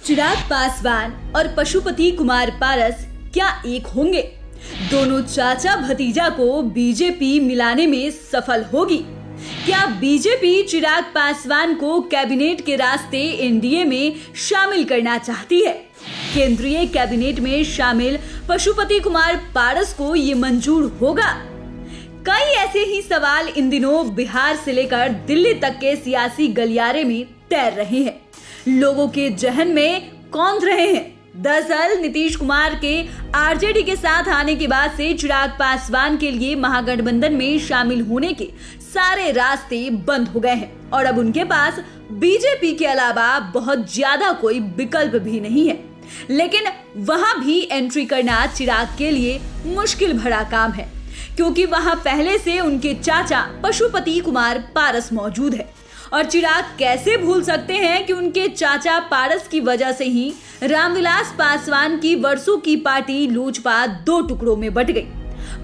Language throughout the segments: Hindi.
चिराग पासवान और पशुपति कुमार पारस क्या एक होंगे? दोनों चाचा भतीजा को बीजेपी मिलाने में सफल होगी? क्या बीजेपी चिराग पासवान को कैबिनेट के रास्ते एनडीए में शामिल करना चाहती है? केंद्रीय कैबिनेट में शामिल पशुपति कुमार पारस को ये मंजूर होगा? कई ऐसे ही सवाल इन दिनों बिहार से लेकर दिल्ली तक के सियासी गलियारे में तैर रहे हैं। लोगों के जहन में कौंध रहे हैं। दरअसल नीतीश कुमार के आरजेडी के साथ आने के बाद से चिराग पासवान के लिए महागठबंधन में शामिल होने के सारे रास्ते बंद हो गए हैं और अब उनके पास बीजेपी के अलावा बहुत ज्यादा कोई विकल्प भी नहीं है। लेकिन वहां भी एंट्री करना चिराग के लिए मुश्किल भरा काम है, क्योंकि वहां पहले से उनके चाचा पशुपति कुमार पारस मौजूद है और चिराग कैसे भूल सकते हैं कि उनके चाचा पारस की वजह से ही रामविलास पासवान की वर्षों की पार्टी लोजपा दो टुकड़ों में बंट गई,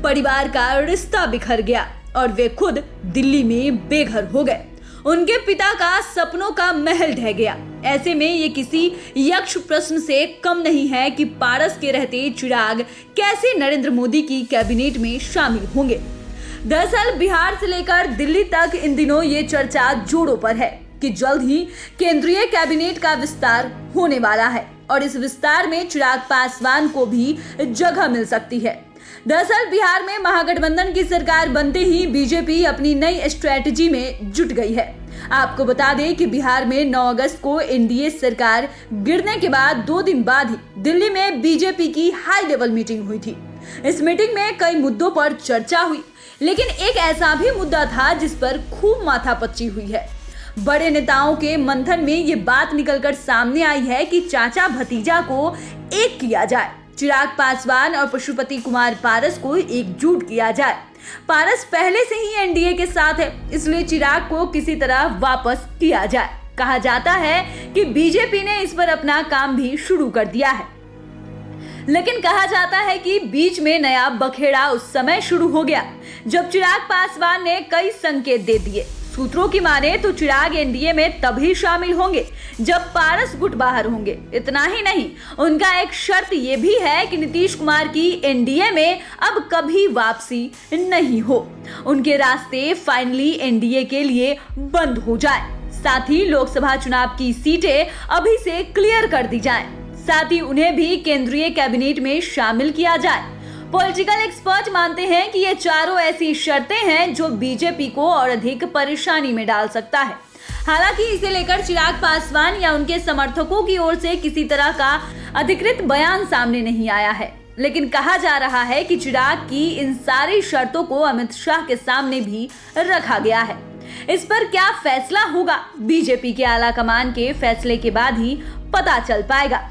परिवार का रिश्ता बिखर गया और वे खुद दिल्ली में बेघर हो गए। उनके पिता का सपनों का महल ढह गया। ऐसे में ये किसी यक्ष प्रश्न से कम नहीं है कि पारस के रहते चिराग कैसे नरेंद्र मोदी की कैबिनेट में शामिल होंगे। दरअसल बिहार से लेकर दिल्ली तक इन दिनों ये चर्चा जोरों पर है कि जल्द ही केंद्रीय कैबिनेट का विस्तार होने वाला है और इस विस्तार में चिराग पासवान को भी जगह मिल सकती है। दरअसल बिहार में महागठबंधन की सरकार बनते ही बीजेपी अपनी नई स्ट्रेटजी में जुट गई है। आपको बता दें कि बिहार में 9 अगस्त को एनडीए सरकार गिरने के बाद 2 दिन बाद ही दिल्ली में बीजेपी की हाई लेवल मीटिंग हुई थी। इस मीटिंग में कई मुद्दों पर चर्चा हुई, लेकिन एक ऐसा भी मुद्दा था जिस पर खूब माथापच्ची हुई है। बड़े नेताओं के मंथन में ये बात निकलकर सामने आई है कि चाचा भतीजा को एक किया जाए, चिराग पासवान और पशुपति कुमार पारस को एकजुट किया जाए। पारस पहले से ही एनडीए के साथ है, इसलिए चिराग को किसी तरह वापस किया जाए। कहा जाता है कि बीजेपी ने इस पर अपना काम भी शुरू कर दिया है, लेकिन कहा जाता है कि बीच में नया बखेड़ा उस समय शुरू हो गया जब चिराग पासवान ने कई संकेत दे दिए। सूत्रों की माने तो चिराग एनडीए में तभी शामिल होंगे जब पारस गुट बाहर होंगे। इतना ही नहीं, उनका एक शर्त ये भी है कि नीतीश कुमार की एनडीए में अब कभी वापसी नहीं हो, उनके रास्ते फाइनली एनडीए के लिए बंद हो जाए। साथ ही लोकसभा चुनाव की सीटें अभी से क्लियर कर दी जाएं। साथ ही उन्हें भी केंद्रीय कैबिनेट में शामिल किया जाए। पॉलिटिकल एक्सपर्ट मानते हैं कि ये चारों ऐसी शर्तें हैं जो बीजेपी को और अधिक परेशानी में डाल सकता है। हालांकि इसे लेकर चिराग पासवान या उनके समर्थकों की ओर से किसी तरह का अधिकृत बयान सामने नहीं आया है, लेकिन कहा जा रहा है कि चिराग की इन सारी शर्तों को अमित शाह के सामने भी रखा गया है। इस पर क्या फैसला होगा, बीजेपी के आला कमान के फैसले के बाद ही पता चल पाएगा।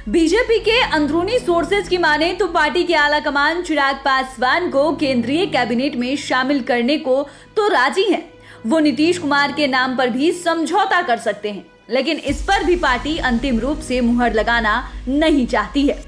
बीजेपी के अंदरूनी सोर्सेज की माने तो पार्टी के आला कमान चिराग पासवान को केंद्रीय कैबिनेट में शामिल करने को तो राजी हैं। वो नीतीश कुमार के नाम पर भी समझौता कर सकते हैं, लेकिन इस पर भी पार्टी अंतिम रूप से मुहर लगाना नहीं चाहती है।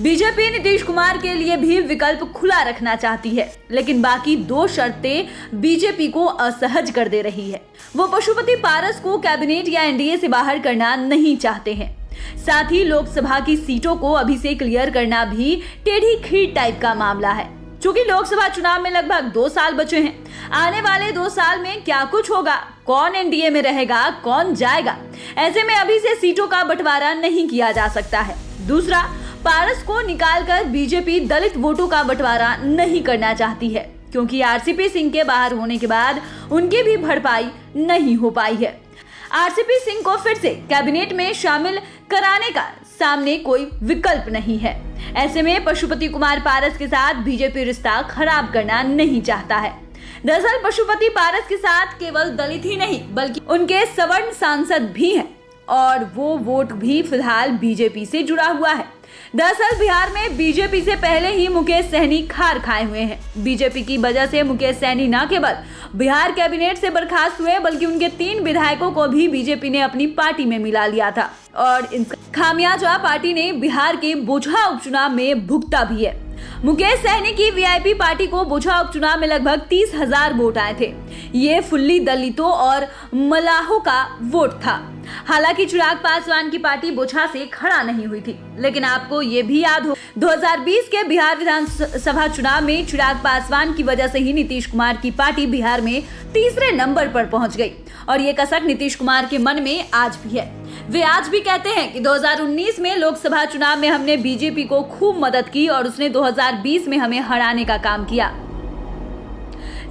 बीजेपी नीतीश कुमार के लिए भी विकल्प खुला रखना चाहती है, लेकिन बाकी 2 शर्तें बीजेपी को असहज कर दे रही है। वो पशुपति पारस को कैबिनेट या एनडीए से बाहर करना नहीं चाहते हैं। साथ ही लोकसभा की सीटों को अभी से क्लियर करना भी टेढ़ी खीर टाइप का मामला है। चूंकि लोकसभा चुनाव में लगभग 2 साल बचे हैं, आने वाले 2 साल में क्या कुछ होगा, कौन एनडीए में रहेगा, कौन जाएगा, ऐसे में अभी से सीटों का बंटवारा नहीं किया जा सकता है। दूसरा, पारस को निकालकर बीजेपी दलित वोटों का बंटवारा नहीं करना चाहती है, क्योंकि आरसीपी सिंह के बाहर होने के बाद उनकी भी भरपाई नहीं हो पाई है। आरसीपी सिंह को फिर से कैबिनेट में शामिल कराने का सामने कोई विकल्प नहीं है। ऐसे में पशुपति कुमार पारस के साथ बीजेपी रिश्ता खराब करना नहीं चाहता है। दरअसल पशुपति पारस के साथ केवल दलित ही नहीं बल्कि उनके सवर्ण सांसद भी हैं और वो वोट भी फिलहाल बीजेपी से जुड़ा हुआ है। दरअसल बिहार में बीजेपी से पहले ही मुकेश सहनी खार खाए हुए हैं। बीजेपी की वजह से मुकेश सहनी न केवल बिहार कैबिनेट से बर्खास्त हुए बल्कि उनके 3 विधायकों को भी बीजेपी ने अपनी पार्टी में मिला लिया था और इन खामियाजा पार्टी ने बिहार के बोझा उपचुनाव में भुगता भी है। मुकेश सहनी की वीआईपी पार्टी को बोझा उपचुनाव में लगभग 30,000 वोट आए थे। ये फुल्ली दलितों और मलाहों का वोट था। हालांकि चिराग पासवान की पार्टी बोझा से खड़ा नहीं हुई थी, लेकिन आपको ये भी याद हो 2020 के बिहार विधानसभा चुनाव में चिराग पासवान की वजह से ही नीतीश कुमार की पार्टी बिहार में तीसरे नंबर पर पहुंच गई और ये कसक नीतीश कुमार के मन में आज भी है। वे आज भी कहते हैं कि 2019 में लोकसभा चुनाव में हमने बीजेपी को खूब मदद की और उसने 2020 में हमें हराने का काम किया।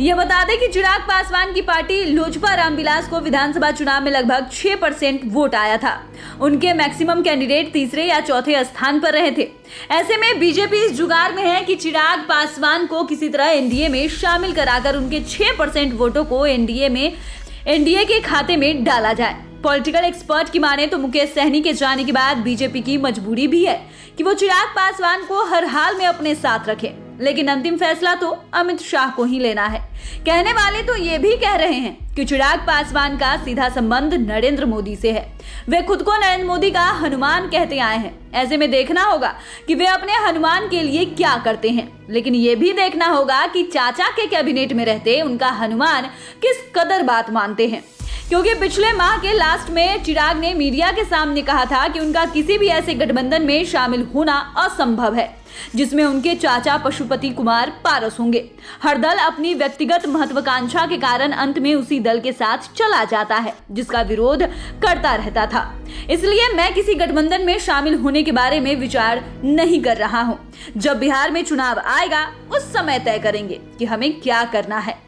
ये बता दें कि चिराग पासवान की पार्टी लोजपा रामविलास को विधानसभा चुनाव में लगभग 6% वोट आया था। उनके मैक्सिमम कैंडिडेट तीसरे या चौथे स्थान पर रहे थे। ऐसे में बीजेपी इस जुगाड़ में है कि चिराग पासवान को किसी तरह एनडीए में शामिल कराकर उनके 6% वोटों को एनडीए के खाते में डाला जाए। पॉलिटिकल एक्सपर्ट की माने तो मुकेश सहनी के जाने के बाद बीजेपी की मजबूरी भी है कि वो चिराग पासवान को हर हाल में अपने साथ रखे, लेकिन अंतिम फैसला तो अमित शाह को ही लेना है। कहने वाले तो ये भी कह रहे हैं कि चिराग पासवान का सीधा संबंध नरेंद्र मोदी से है। वे खुद को नरेंद्र मोदी का हनुमान कहते आए हैं। ऐसे में देखना होगा कि वे अपने हनुमान के लिए क्या करते हैं, लेकिन ये भी देखना होगा कि चाचा के कैबिनेट में रहते उनका हनुमान किस कदर बात मानते हैं, क्योंकि पिछले माह के लास्ट में चिराग ने मीडिया के सामने कहा था कि उनका किसी भी ऐसे गठबंधन में शामिल होना असंभव है जिसमें उनके चाचा पशुपति कुमार पारस होंगे। हर दल अपनी व्यक्तिगत महत्वाकांक्षा के कारण अंत में उसी दल के साथ चला जाता है जिसका विरोध करता रहता था। इसलिए मैं किसी गठबंधन में शामिल होने के बारे में विचार नहीं कर रहा हूं। जब बिहार में चुनाव आएगा उस समय तय करेंगे कि हमें क्या करना है।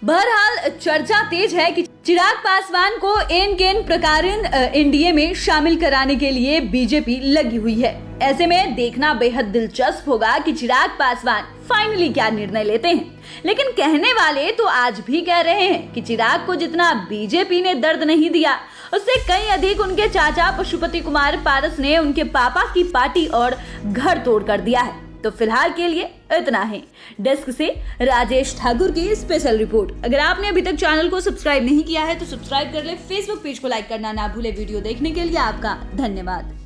बहरहाल चर्चा तेज है कि चिराग पासवान को एन केन प्रकारेण एनडीए में शामिल कराने के लिए बीजेपी लगी हुई है। ऐसे में देखना बेहद दिलचस्प होगा कि चिराग पासवान फाइनली क्या निर्णय लेते हैं। लेकिन कहने वाले तो आज भी कह रहे हैं कि चिराग को जितना बीजेपी ने दर्द नहीं दिया, उससे कहीं अधिक उनके चाचा पशुपति कुमार पारस ने उनके पापा की पार्टी और घर तोड़ कर दिया है। तो फिलहाल के लिए इतना ही। डेस्क से राजेश ठाकुर की स्पेशल रिपोर्ट। अगर आपने अभी तक चैनल को सब्सक्राइब नहीं किया है तो सब्सक्राइब कर ले। फेसबुक पेज को लाइक करना ना भूले। वीडियो देखने के लिए आपका धन्यवाद।